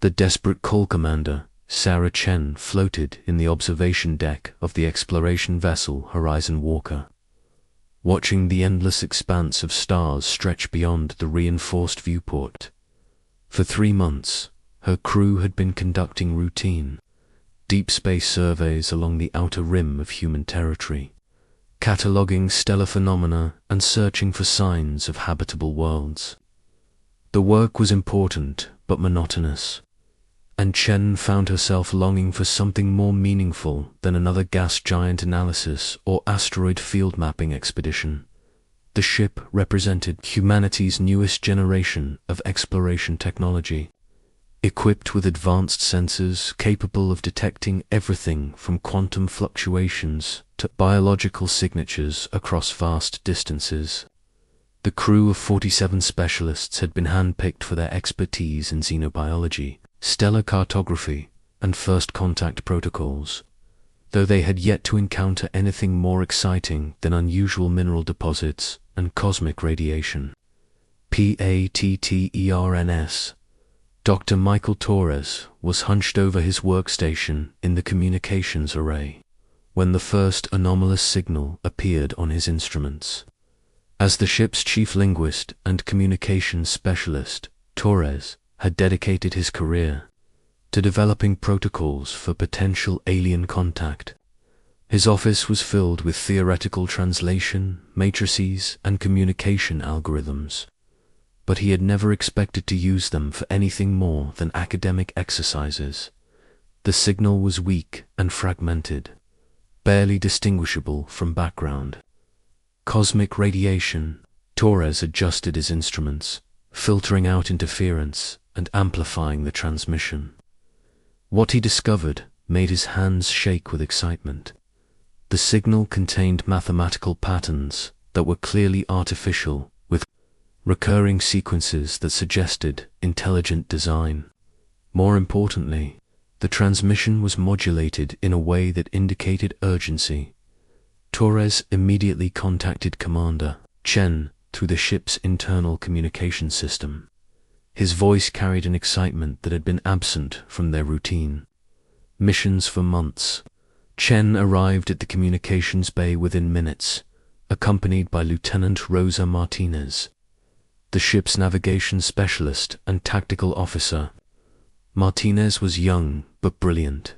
The desperate call commander, Sarah Chen, floated in the observation deck of the exploration vessel Horizon Walker, watching the endless expanse of stars stretch beyond the reinforced viewport. For 3 months, her crew had been conducting routine, deep space surveys along the outer rim of human territory, cataloging stellar phenomena and searching for signs of habitable worlds. The work was important but monotonous, and Chen found herself longing for something more meaningful than another gas giant analysis or asteroid field mapping expedition. The ship represented humanity's newest generation of exploration technology, equipped with advanced sensors capable of detecting everything from quantum fluctuations to biological signatures across vast distances. The crew of 47 specialists had been handpicked for their expertise in xenobiology, stellar cartography, and first contact protocols, though they had yet to encounter anything more exciting than unusual mineral deposits and cosmic radiation. PATTERNS. Dr. Michael Torres was hunched over his workstation in the communications array when the first anomalous signal appeared on his instruments. As the ship's chief linguist and communications specialist, Torres had dedicated his career to developing protocols for potential alien contact. His office was filled with theoretical translation, matrices, and communication algorithms, but he had never expected to use them for anything more than academic exercises. The signal was weak and fragmented, barely distinguishable from background. Cosmic radiation. Torres adjusted his instruments, filtering out interference and amplifying the transmission. What he discovered made his hands shake with excitement. The signal contained mathematical patterns that were clearly artificial, with recurring sequences that suggested intelligent design. More importantly, the transmission was modulated in a way that indicated urgency. Torres immediately contacted Commander Chen through the ship's internal communication system. His voice carried an excitement that had been absent from their routine missions for months. Chen arrived at the communications bay within minutes, accompanied by Lieutenant Rosa Martinez, the ship's navigation specialist and tactical officer. Martinez was young but brilliant,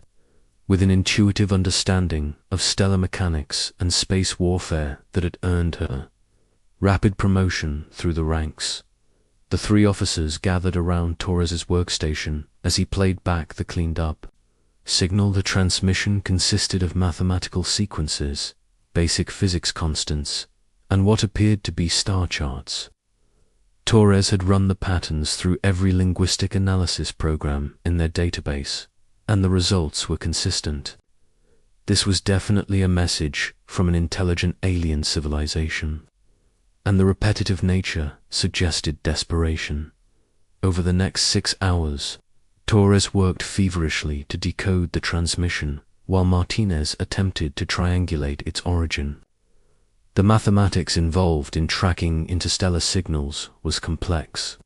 with an intuitive understanding of stellar mechanics and space warfare that had earned her rapid promotion through the ranks. The 3 officers gathered around Torres's workstation as he played back the cleaned-up signal. The transmission consisted of mathematical sequences, basic physics constants, and what appeared to be star charts. Torres had run the patterns through every linguistic analysis program in their database, and the results were consistent. This was definitely a message from an intelligent alien civilization, and the repetitive nature suggested desperation. Over the next 6 hours, Torres worked feverishly to decode the transmission, while Martinez attempted to triangulate its origin. The mathematics involved in tracking interstellar signals was complex,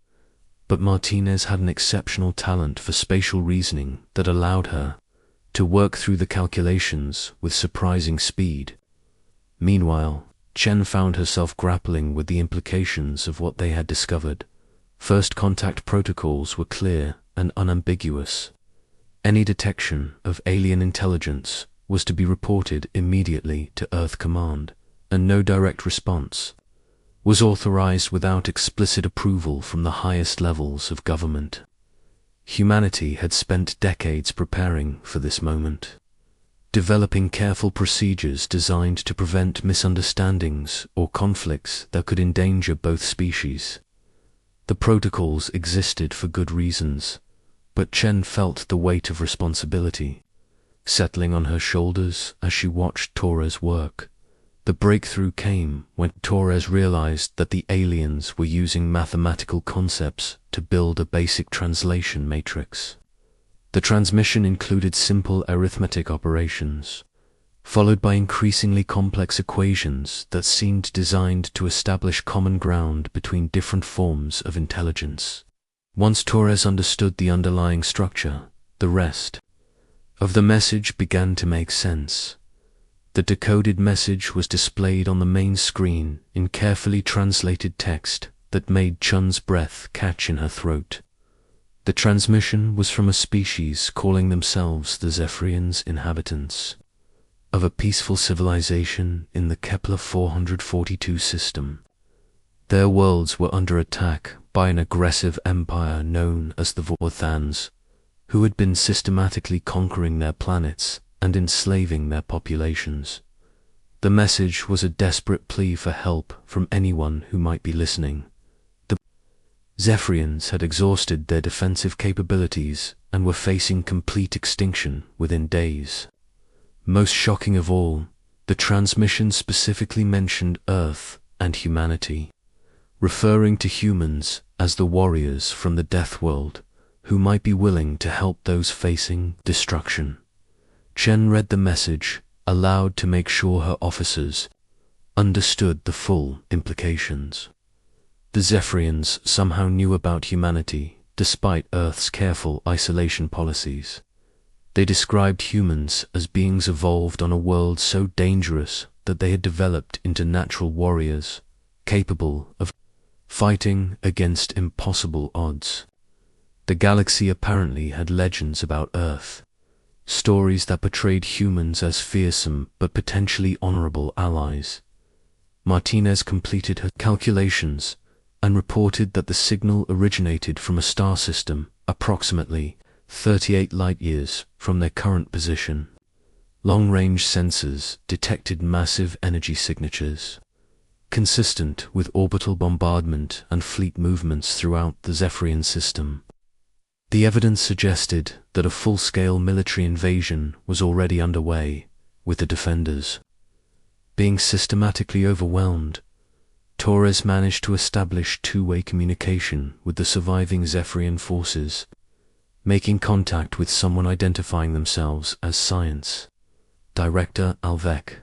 but Martinez had an exceptional talent for spatial reasoning that allowed her to work through the calculations with surprising speed. Meanwhile, Chen found herself grappling with the implications of what they had discovered. First contact protocols were clear and unambiguous. Any detection of alien intelligence was to be reported immediately to Earth Command, and no direct response was authorized without explicit approval from the highest levels of government. Humanity had spent decades preparing for this moment, developing careful procedures designed to prevent misunderstandings or conflicts that could endanger both species. The protocols existed for good reasons, but Chen felt the weight of responsibility settling on her shoulders as she watched Torres work. The breakthrough came when Torres realized that the aliens were using mathematical concepts to build a basic translation matrix. The transmission included simple arithmetic operations, followed by increasingly complex equations that seemed designed to establish common ground between different forms of intelligence. Once Torres understood the underlying structure, the rest of the message began to make sense. The decoded message was displayed on the main screen in carefully translated text that made Chun's breath catch in her throat. The transmission was from a species calling themselves the Zephyrians, inhabitants of a peaceful civilization in the Kepler 442 system. Their worlds were under attack by an aggressive empire known as the Vorthans, who had been systematically conquering their planets and enslaving their populations. The message was a desperate plea for help from anyone who might be listening. The Zephyrians had exhausted their defensive capabilities and were facing complete extinction within days. Most shocking of all, the transmission specifically mentioned Earth and humanity, referring to humans as the warriors from the Deathworld who might be willing to help those facing destruction. Chen read the message aloud to make sure her officers understood the full implications. The Zephyrians somehow knew about humanity despite Earth's careful isolation policies. They described humans as beings evolved on a world so dangerous that they had developed into natural warriors, capable of fighting against impossible odds. The galaxy apparently had legends about Earth, stories that portrayed humans as fearsome but potentially honorable allies. Martinez completed her calculations and reported that the signal originated from a star system approximately 38 light-years from their current position. Long-range sensors detected massive energy signatures, consistent with orbital bombardment and fleet movements throughout the Zephyrian system. The evidence suggested that a full-scale military invasion was already underway, with the defenders being systematically overwhelmed. Torres managed to establish two-way communication with the surviving Zephyrian forces, making contact with someone identifying themselves as Science Director Alvec.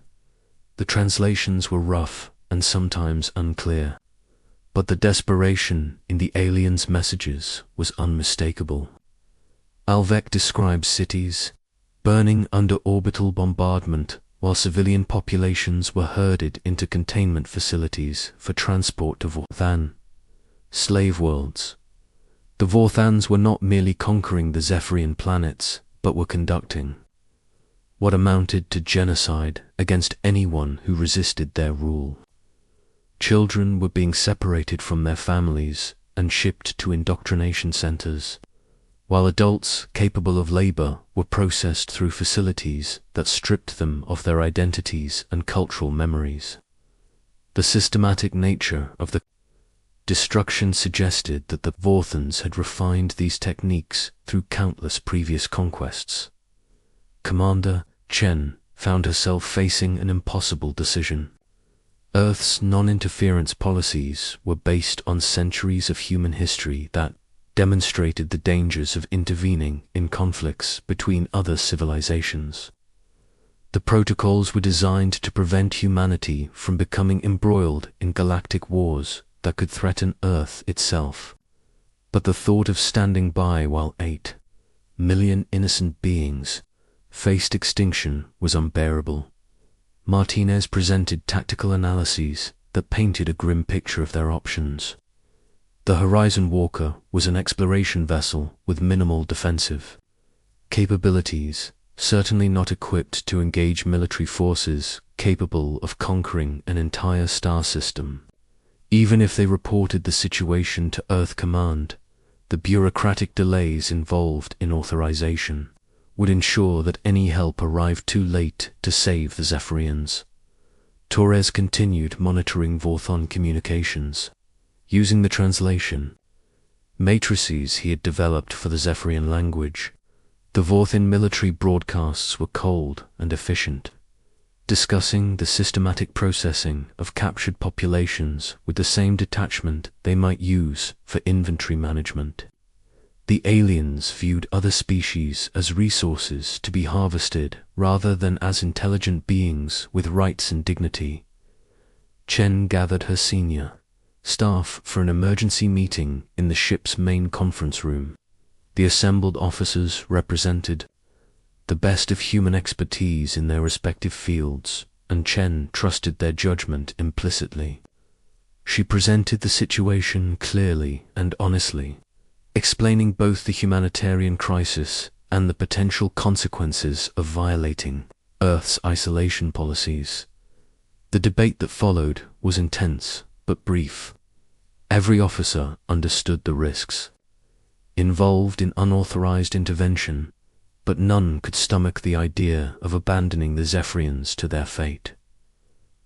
The translations were rough and sometimes unclear, but the desperation in the aliens' messages was unmistakable. Alvec described cities burning under orbital bombardment while civilian populations were herded into containment facilities for transport to Vorthan slave worlds. The Vorthans were not merely conquering the Zephyrian planets, but were conducting what amounted to genocide against anyone who resisted their rule. Children were being separated from their families and shipped to indoctrination centers, while adults capable of labor were processed through facilities that stripped them of their identities and cultural memories. The systematic nature of the destruction suggested that the Vorthans had refined these techniques through countless previous conquests. Commander Chen found herself facing an impossible decision. Earth's non-interference policies were based on centuries of human history that demonstrated the dangers of intervening in conflicts between other civilizations. The protocols were designed to prevent humanity from becoming embroiled in galactic wars that could threaten Earth itself. But the thought of standing by while 8 million innocent beings faced extinction was unbearable. Martinez presented tactical analyses that painted a grim picture of their options. The Horizon Walker was an exploration vessel with minimal defensive capabilities, certainly not equipped to engage military forces capable of conquering an entire star system. Even if they reported the situation to Earth Command, the bureaucratic delays involved in authorization would ensure that any help arrived too late to save the Zephyrians. Torres continued monitoring Vorthon communications, using the translation matrices he had developed for the Zephyrian language. The Vorthan military broadcasts were cold and efficient, discussing the systematic processing of captured populations with the same detachment they might use for inventory management. The aliens viewed other species as resources to be harvested rather than as intelligent beings with rights and dignity. Chen gathered her senior staff for an emergency meeting in the ship's main conference room. The assembled officers represented the best of human expertise in their respective fields, and Chen trusted their judgment implicitly. She presented the situation clearly and honestly, explaining both the humanitarian crisis and the potential consequences of violating Earth's isolation policies. The debate that followed was intense but brief. Every officer understood the risks involved in unauthorized intervention, but none could stomach the idea of abandoning the Zephyrians to their fate.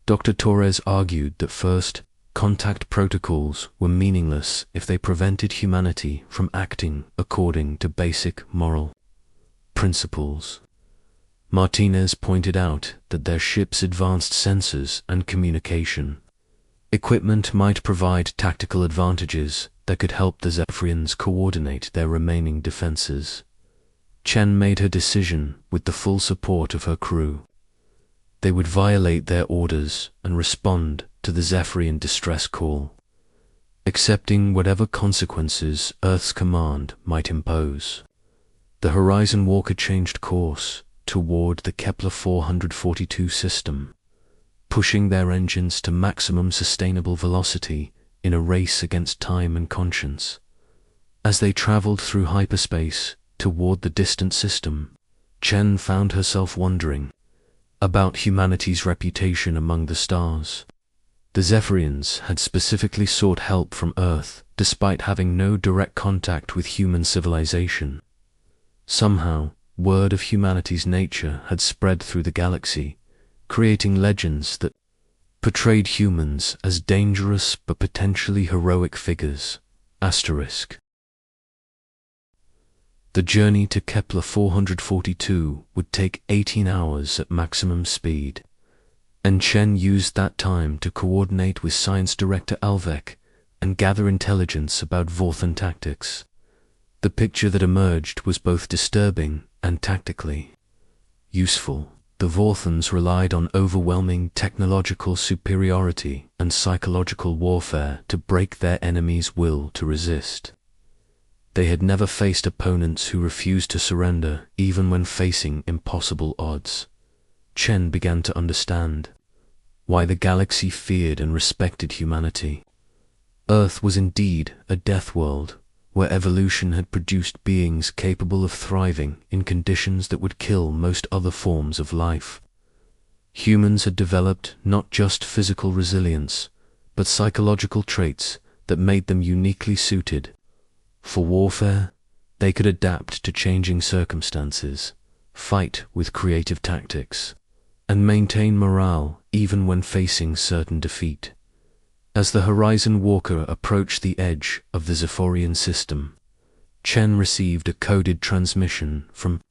Dr. Torres argued that first contact protocols were meaningless if they prevented humanity from acting according to basic moral principles. Martinez pointed out that their ship's advanced sensors and communication equipment might provide tactical advantages that could help the Zephyrians coordinate their remaining defenses. Chen made her decision with the full support of her crew. They would violate their orders and respond to the Zephyrian distress call, accepting whatever consequences Earth's command might impose. The Horizon Walker changed course toward the Kepler 442 system, pushing their engines to maximum sustainable velocity in a race against time and conscience. As they traveled through hyperspace toward the distant system, Chen found herself wondering about humanity's reputation among the stars. The Zephyrians had specifically sought help from Earth despite having no direct contact with human civilization. Somehow, word of humanity's nature had spread through the galaxy, creating legends that portrayed humans as dangerous but potentially heroic figures. Asterisk. The journey to Kepler 442 would take 18 hours at maximum speed, and Chen used that time to coordinate with Science Director Alvec and gather intelligence about Vorthan tactics. The picture that emerged was both disturbing and tactically useful. The Vorthans relied on overwhelming technological superiority and psychological warfare to break their enemies' will to resist. They had never faced opponents who refused to surrender even when facing impossible odds. Chen began to understand why the galaxy feared and respected humanity. Earth was indeed a death world, where evolution had produced beings capable of thriving in conditions that would kill most other forms of life. Humans had developed not just physical resilience, but psychological traits that made them uniquely suited for warfare. They could adapt to changing circumstances, fight with creative tactics, and maintain morale even when facing certain defeat. As the Horizon Walker approached the edge of the Zephyrian system, Chen received a coded transmission from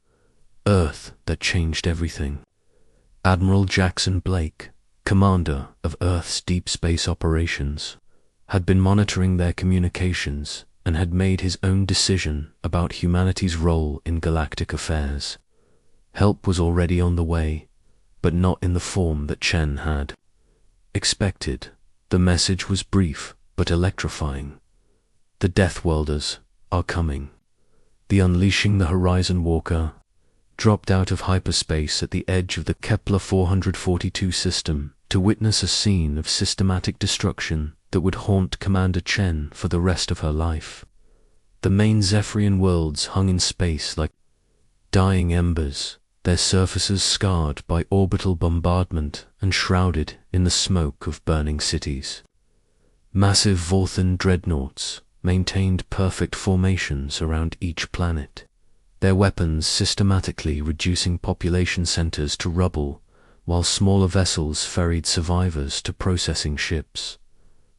Earth that changed everything. Admiral Jackson Blake, commander of Earth's deep space operations, had been monitoring their communications and had made his own decision about humanity's role in galactic affairs. Help was already on the way, but not in the form that Chen had expected. The message was brief but electrifying. The Deathworlders are coming. The Unleashing the Horizon Walker dropped out of hyperspace at the edge of the Kepler 442 system to witness a scene of systematic destruction that would haunt Commander Chen for the rest of her life. The main Zephyrian worlds hung in space like dying embers, their surfaces scarred by orbital bombardment and shrouded in the smoke of burning cities. Massive Vorthan dreadnoughts maintained perfect formations around each planet, their weapons systematically reducing population centers to rubble, while smaller vessels ferried survivors to processing ships.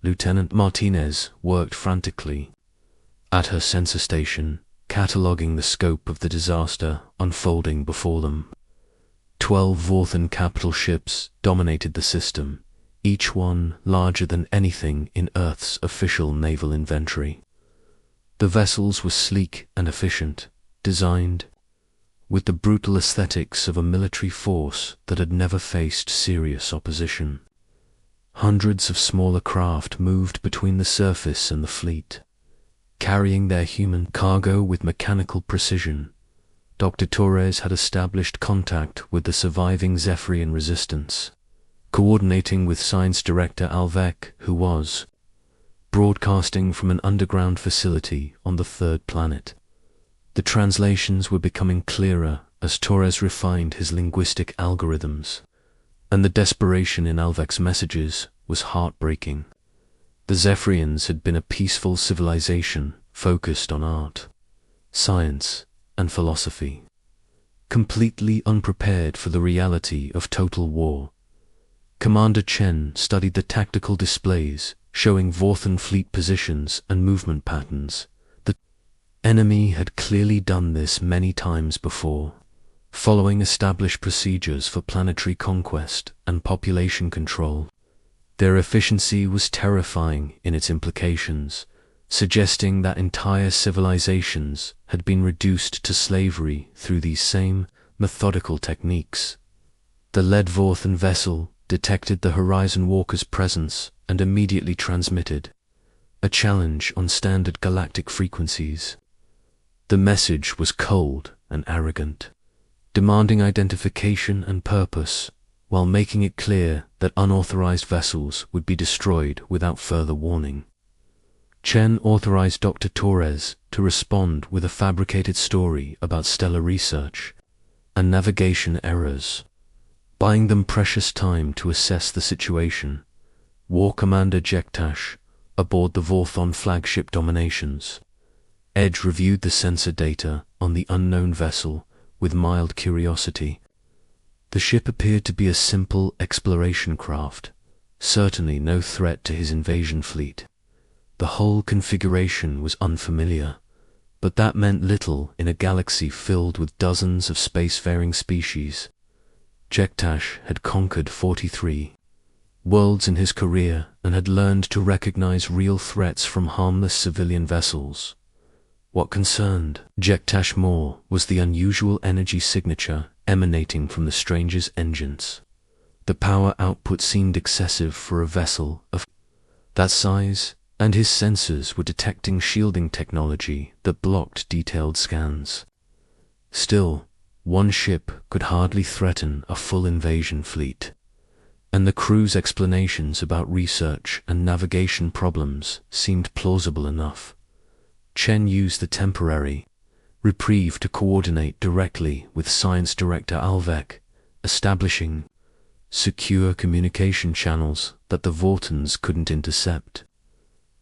Lieutenant Martinez worked frantically at her sensor station, cataloging the scope of the disaster unfolding before them. 12 Vorthan capital ships dominated the system, each one larger than anything in Earth's official naval inventory. The vessels were sleek and efficient, designed with the brutal aesthetics of a military force that had never faced serious opposition. Hundreds of smaller craft moved between the surface and the fleet, carrying their human cargo with mechanical precision. Dr. Torres had established contact with the surviving Zephyrian resistance, coordinating with Science Director Alvec, who was broadcasting from an underground facility on the third planet. The translations were becoming clearer as Torres refined his linguistic algorithms, and the desperation in Alvec's messages was heartbreaking. The Zephyrians had been a peaceful civilization focused on art, science, and philosophy, completely unprepared for the reality of total war. Commander Chen studied the tactical displays showing Vorthan fleet positions and movement patterns. The enemy had clearly done this many times before, following established procedures for planetary conquest and population control. Their efficiency was terrifying in its implications, suggesting that entire civilizations had been reduced to slavery through these same methodical techniques. The lead Vorthan vessel detected the Horizon Walker's presence and immediately transmitted a challenge on standard galactic frequencies. The message was cold and arrogant, demanding identification and purpose, while making it clear that unauthorized vessels would be destroyed without further warning. Chen authorized Dr. Torres to respond with a fabricated story about stellar research and navigation errors, buying them precious time to assess the situation. War Commander Jektash, aboard the Vorthon flagship Dominations, Edge reviewed the sensor data on the unknown vessel with mild curiosity. The ship appeared to be a simple exploration craft, certainly no threat to his invasion fleet. The whole configuration was unfamiliar, but that meant little in a galaxy filled with dozens of spacefaring species. Jektash had conquered 43 worlds in his career and had learned to recognize real threats from harmless civilian vessels. What concerned Jektash more was the unusual energy signature emanating from the stranger's engines. The power output seemed excessive for a vessel of that size, and his sensors were detecting shielding technology that blocked detailed scans. Still, one ship could hardly threaten a full invasion fleet, and the crew's explanations about research and navigation problems seemed plausible enough. Chen used the temporary reprieve to coordinate directly with Science Director Alvec, establishing secure communication channels that the Vortons couldn't intercept.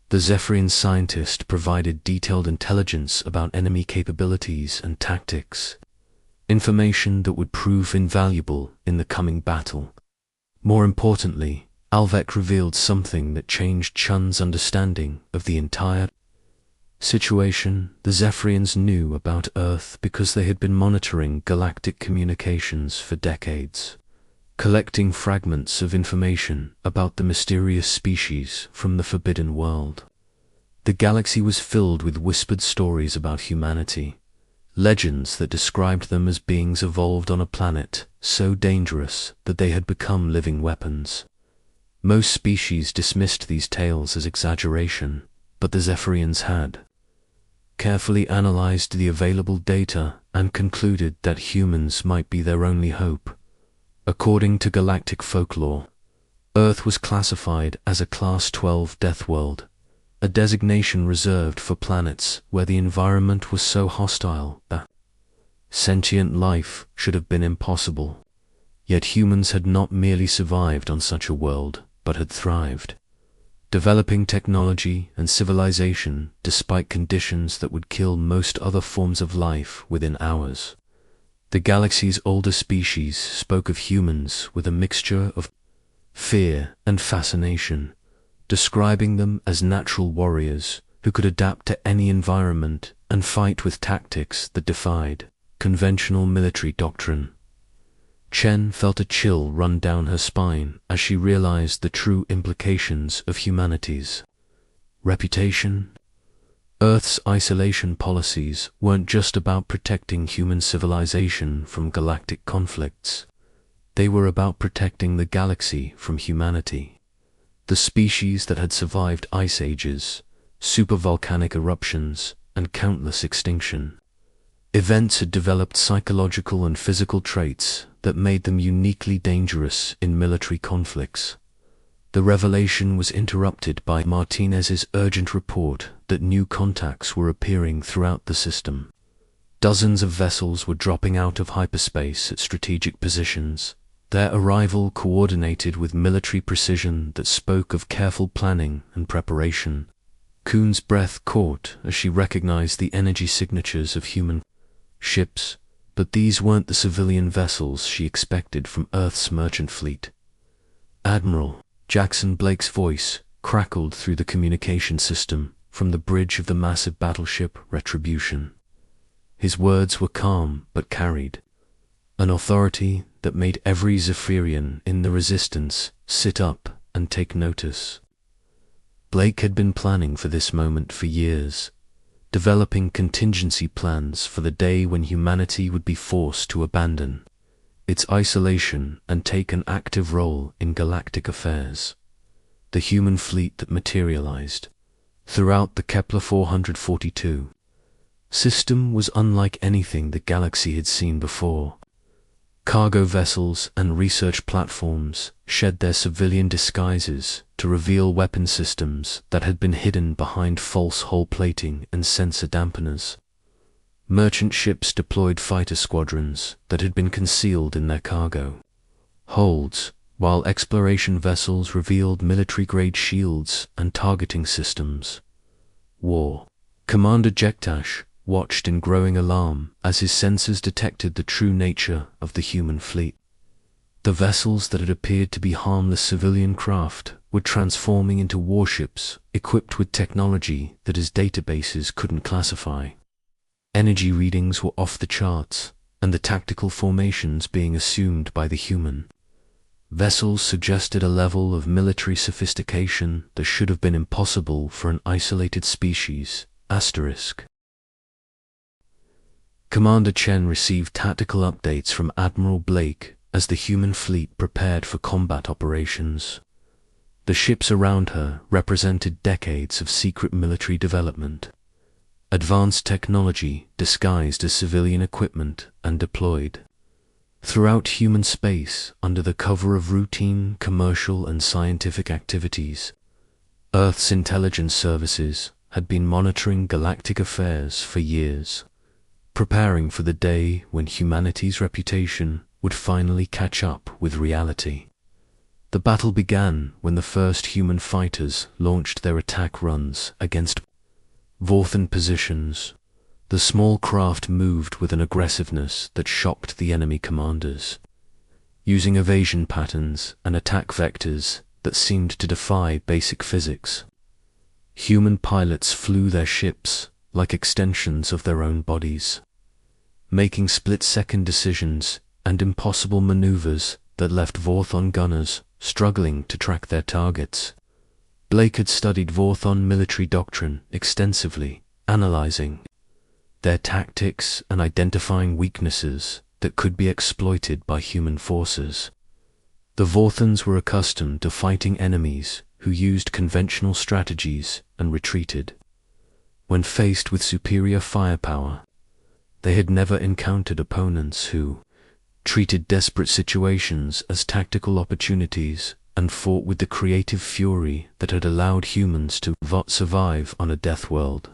The Zephyrian scientist provided detailed intelligence about enemy capabilities and tactics, information that would prove invaluable in the coming battle. More importantly, Alvec revealed something that changed Chun's understanding of the entire situation. The Zephyrians knew about Earth because they had been monitoring galactic communications for decades, collecting fragments of information about the mysterious species from the Forbidden World. The galaxy was filled with whispered stories about humanity, legends that described them as beings evolved on a planet so dangerous that they had become living weapons. Most species dismissed these tales as exaggeration, but the Zephyrians had carefully analyzed the available data and concluded that humans might be their only hope. According to galactic folklore, Earth was classified as a Class 12 Deathworld, a designation reserved for planets where the environment was so hostile that sentient life should have been impossible. Yet humans had not merely survived on such a world, but had thrived, developing technology and civilization despite conditions that would kill most other forms of life within hours. The galaxy's older species spoke of humans with a mixture of fear and fascination, describing them as natural warriors who could adapt to any environment and fight with tactics that defied conventional military doctrine. Chen felt a chill run down her spine as she realized the true implications of humanity's reputation. Earth's isolation policies weren't just about protecting human civilization from galactic conflicts. They were about protecting the galaxy from humanity. The species that had survived ice ages, supervolcanic eruptions, and countless extinction events had developed psychological and physical traits that made them uniquely dangerous in military conflicts. The revelation was interrupted by Martinez's urgent report that new contacts were appearing throughout the system. Dozens of vessels were dropping out of hyperspace at strategic positions, their arrival coordinated with military precision that spoke of careful planning and preparation. Kuhn's breath caught as she recognized the energy signatures of human ships, but these weren't the civilian vessels she expected from Earth's merchant fleet. "Admiral," Jackson Blake's voice crackled through the communication system from the bridge of the massive battleship Retribution. His words were calm but carried an authority that made every Zephyrian in the Resistance sit up and take notice. Blake had been planning for this moment for years, developing contingency plans for the day when humanity would be forced to abandon its isolation and take an active role in galactic affairs. The human fleet that materialized throughout the Kepler 442 system was unlike anything the galaxy had seen before. Cargo vessels and research platforms shed their civilian disguises to reveal weapon systems that had been hidden behind false hull plating and sensor dampeners. Merchant ships deployed fighter squadrons that had been concealed in their cargo holds, while exploration vessels revealed military-grade shields and targeting systems. War Commander Jektash watched in growing alarm as his sensors detected the true nature of the human fleet. The vessels that had appeared to be harmless civilian craft were transforming into warships equipped with technology that his databases couldn't classify. Energy readings were off the charts, and the tactical formations being assumed by the human vessels suggested a level of military sophistication that should have been impossible for an isolated species. Commander Chen received tactical updates from Admiral Blake as the human fleet prepared for combat operations. The ships around her represented decades of secret military development, advanced technology disguised as civilian equipment and deployed throughout human space under the cover of routine commercial and scientific activities. Earth's intelligence services had been monitoring galactic affairs for years, preparing for the day when humanity's reputation would finally catch up with reality. The battle began when the first human fighters launched their attack runs against Vorthan positions. The small craft moved with an aggressiveness that shocked the enemy commanders, using evasion patterns and attack vectors that seemed to defy basic physics. Human pilots flew their ships like extensions of their own bodies, making split-second decisions and impossible maneuvers that left Vorthon gunners struggling to track their targets. Blake had studied Vorthon military doctrine extensively, analyzing their tactics and identifying weaknesses that could be exploited by human forces. The Vorthons were accustomed to fighting enemies who used conventional strategies and retreated. When faced with superior firepower, they had never encountered opponents who treated desperate situations as tactical opportunities and fought with the creative fury that had allowed humans to survive on a Deathworld.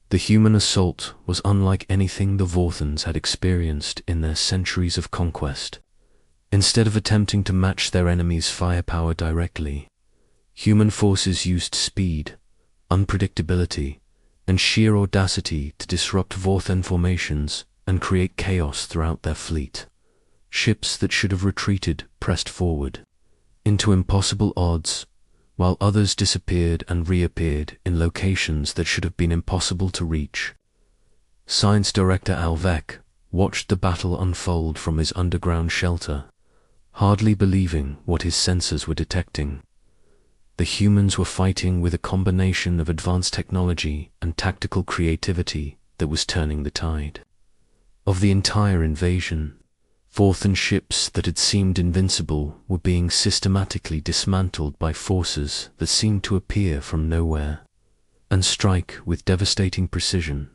The human assault was unlike anything the Vorthons had experienced in their centuries of conquest. Instead of attempting to match their enemies' firepower directly, human forces used speed, unpredictability, and sheer audacity to disrupt Vorthon formations and create chaos throughout their fleet. Ships that should have retreated pressed forward into impossible odds, while others disappeared and reappeared in locations that should have been impossible to reach. Science Director Alvec watched the battle unfold from his underground shelter, hardly believing what his sensors were detecting. The humans were fighting with a combination of advanced technology and tactical creativity that was turning the tide of the entire invasion. Vorthan ships that had seemed invincible were being systematically dismantled by forces that seemed to appear from nowhere and strike with devastating precision.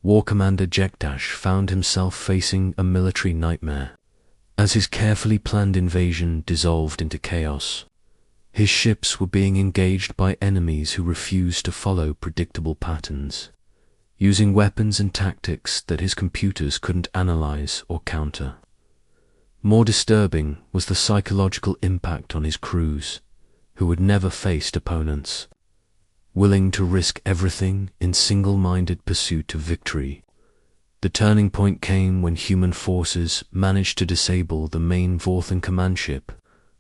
War Commander Jekdash found himself facing a military nightmare as his carefully planned invasion dissolved into chaos. His ships were being engaged by enemies who refused to follow predictable patterns, using weapons and tactics that his computers couldn't analyze or counter. More disturbing was the psychological impact on his crews, who had never faced opponents, willing to risk everything in single-minded pursuit of victory. The turning point came when human forces managed to disable the main Vorthan command ship,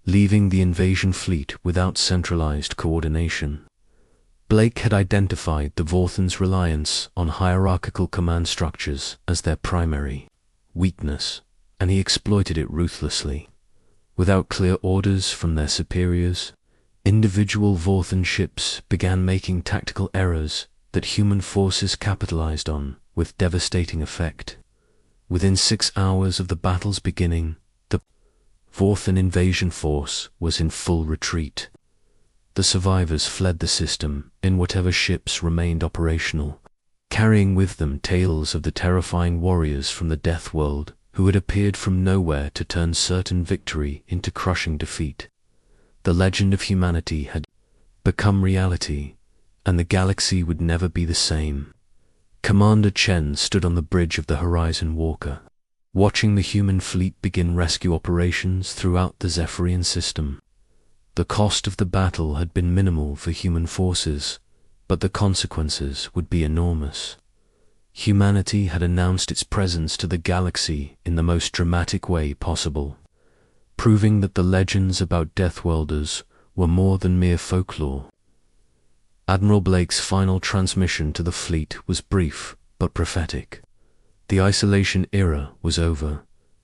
leaving the invasion fleet without centralized coordination. Blake had identified the Vorthans' reliance on hierarchical command structures as their primary weakness, and he exploited it ruthlessly. Without clear orders from their superiors, individual Vorthan ships began making tactical errors that human forces capitalized on with devastating effect. Within 6 hours of the battle's beginning, the Vorthan invasion force was in full retreat. The survivors fled the system in whatever ships remained operational, carrying with them tales of the terrifying warriors from the Deathworld who had appeared from nowhere to turn certain victory into crushing defeat. The legend of humanity had become reality, and the galaxy would never be the same. Commander Chen stood on the bridge of the Horizon Walker, watching the human fleet begin rescue operations throughout the Zephyrian system. The cost of the battle had been minimal for human forces, but the consequences would be enormous. Humanity had announced its presence to the galaxy in the most dramatic way possible, proving that the legends about Deathworlders were more than mere folklore. Admiral Blake's final transmission to the fleet was brief but prophetic. The isolation era was over,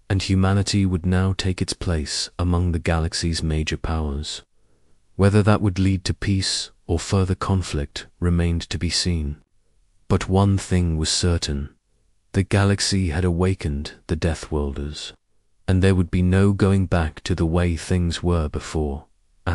and humanity would now take its place among the galaxy's major powers. Whether that would lead to peace or further conflict remained to be seen. But one thing was certain: the galaxy had awakened the Deathworlders, and there would be no going back to the way things were before. *.